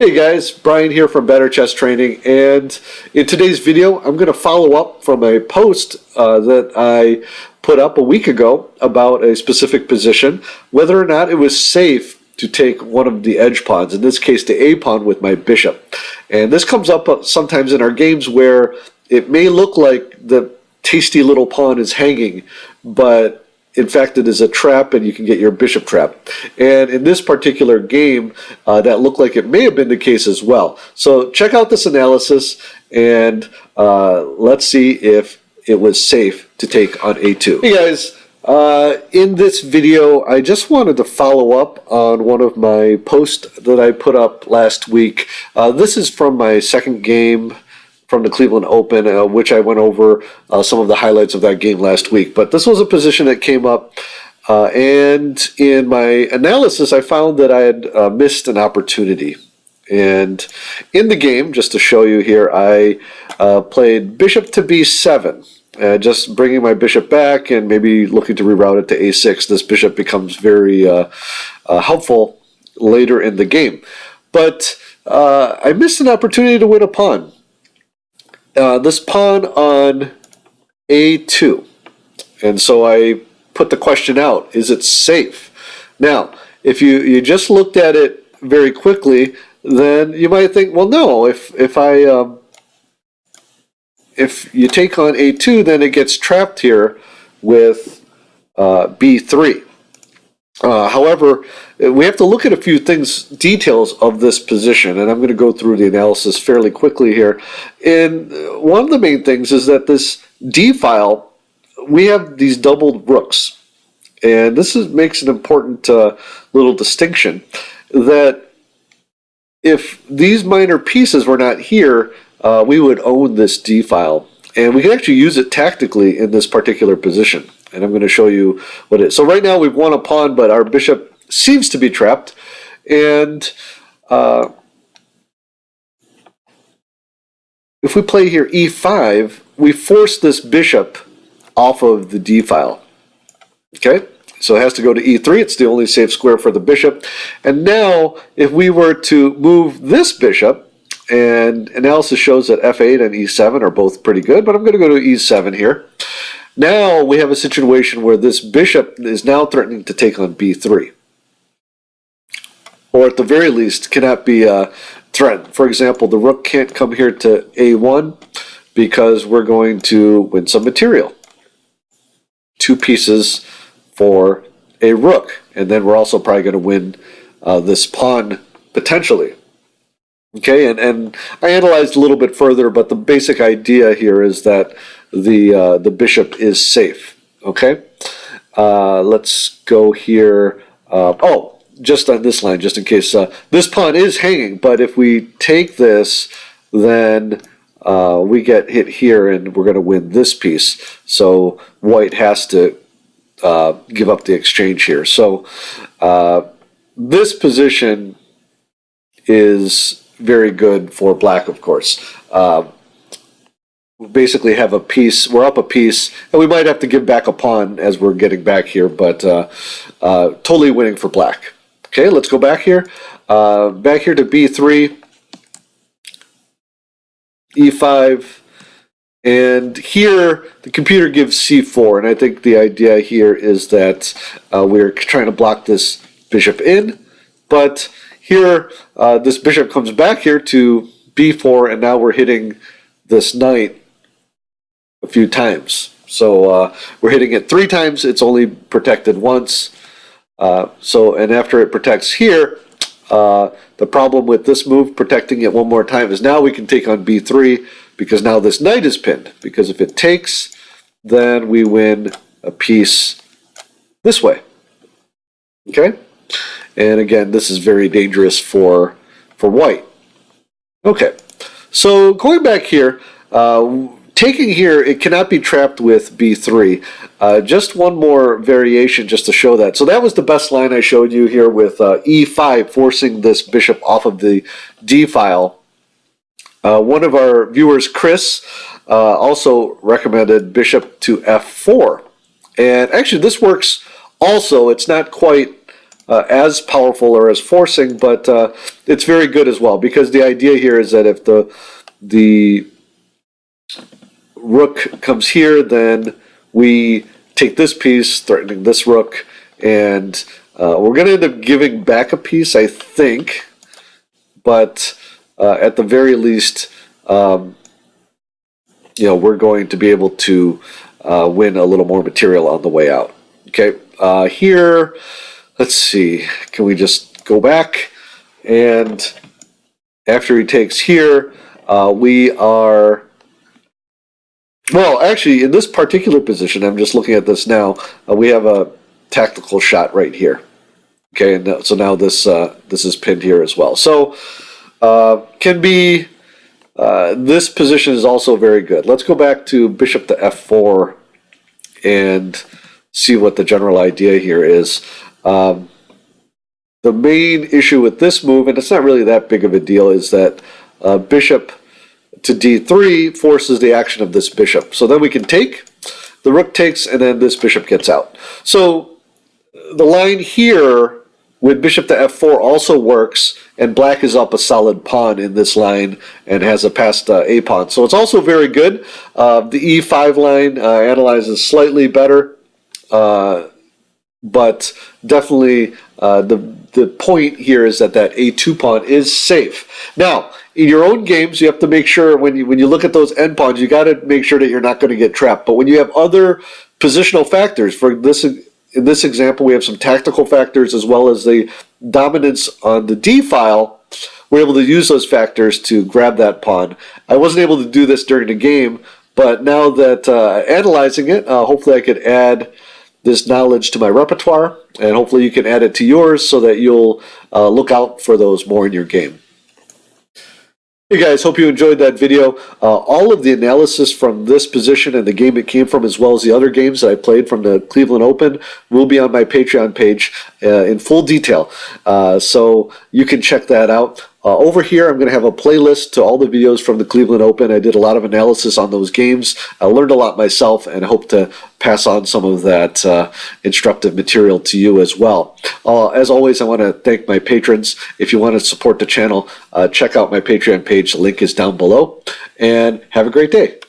Hey guys, Brian here from Better Chess Training, and in today's video I'm going to follow up from a post that I put up a week ago about a specific position, whether or not it was safe to take one of the edge pawns, in this case the A pawn with my bishop. And this comes up sometimes in our games where it may look like the tasty little pawn is hanging, but in fact, it is a trap, and you can get your bishop trapped. And in this particular game, that looked like it may have been the case as well. So check out this analysis, and let's see if it was safe to take on a2. Hey guys, in this video, I just wanted to follow up on one of my posts that I put up last week. This is from my second game from the Cleveland Open, which I went over some of the highlights of that game last week. But this was a position that came up, and in my analysis, I found that I had missed an opportunity. And in the game, just to show you here, I played bishop to b7, just bringing my bishop back and maybe looking to reroute it to a6. This bishop becomes very helpful later in the game. But I missed an opportunity to win a pawn. This pawn on a2, and so I put the question out, is it safe? Now, if you just looked at it very quickly, then you might think, well, no, if you take on a2, then it gets trapped here with b3. However, we have to look at a few details of this position, and I'm going to go through the analysis fairly quickly here. And one of the main things is that this d file, we have these doubled rooks, and this makes an important little distinction, that if these minor pieces were not here, we would own this d file, and we can actually use it tactically in this particular position. And I'm going to show you what it is. So right now we've won a pawn, but our bishop seems to be trapped. And if we play here e5, we force this bishop off of the d file. Okay? So it has to go to e3. It's the only safe square for the bishop. And now, if we were to move this bishop, and analysis shows that f8 and e7 are both pretty good, but I'm going to go to e7 here. Now we have a situation where this bishop is now threatening to take on b3. Or at the very least, cannot be threatened. For example, the rook can't come here to a1 because we're going to win some material. 2 pieces for a rook. And then we're also probably going to win this pawn potentially. Okay, and I analyzed a little bit further, but the basic idea here is that the bishop is safe. Okay, let's go here. Just on this line, just in case this pawn is hanging, but if we take this, then we get hit here, and we're going to win this piece. So white has to give up the exchange here. So this position is very good for black, of course. We basically have a piece, we're up a piece, and we might have to give back a pawn as we're getting back here, but totally winning for black. Okay, let's go back here. Back here to b3, e5, and here the computer gives c4, and I think the idea here is that we're trying to block this bishop in, but here, this bishop comes back here to b4, and now we're hitting this knight a few times. So we're hitting it 3 times. It's only protected once. And after it protects here, the problem with this move, protecting it one more time, is now we can take on b3 because now this knight is pinned. Because if it takes, then we win a piece this way. Okay? And again, this is very dangerous for white. Okay, so going back here, taking here, it cannot be trapped with b3. Just one more variation just to show that. So that was the best line I showed you here with e5, forcing this bishop off of the d file. One of our viewers, Chris, also recommended bishop to f4. And actually this works also. It's not quite as powerful or as forcing, but it's very good as well, because the idea here is that if the rook comes here, then we take this piece, threatening this rook, and we're going to end up giving back a piece, I think, but at the very least, we're going to be able to win a little more material on the way out. Okay, here, let's see, can we just go back, and after he takes here, we are... Well, actually, in this particular position, I'm just looking at this now, we have a tactical shot right here. Okay, and so now this is pinned here as well. So, can be... this position is also very good. Let's go back to bishop to f4 and see what the general idea here is. The main issue with this move, and it's not really that big of a deal, is that bishop to d3 forces the action of this bishop. So then we can take, the rook takes, and then this bishop gets out. So the line here with bishop to f4 also works, and black is up a solid pawn in this line and has a passed a pawn. So it's also very good. The e5 line analyzes slightly better, but definitely the point here is that a2 pawn is safe. Now, in your own games, you have to make sure when you look at those end pawns, you got to make sure that you're not going to get trapped. But when you have other positional factors, for this, in this example, we have some tactical factors as well as the dominance on the d file. We're able to use those factors to grab that pawn. I wasn't able to do this during the game, but now that analyzing it, hopefully I could add this knowledge to my repertoire, and hopefully you can add it to yours so that you'll look out for those more in your game. Hey guys, hope you enjoyed that video. All of the analysis from this position and the game it came from, as well as the other games that I played from the Cleveland Open, will be on my Patreon page in full detail. So you can check that out. Over here, I'm going to have a playlist to all the videos from the Cleveland Open. I did a lot of analysis on those games. I learned a lot myself and hope to pass on some of that instructive material to you as well. As always, I want to thank my patrons. If you want to support the channel, check out my Patreon page. The link is down below. And have a great day.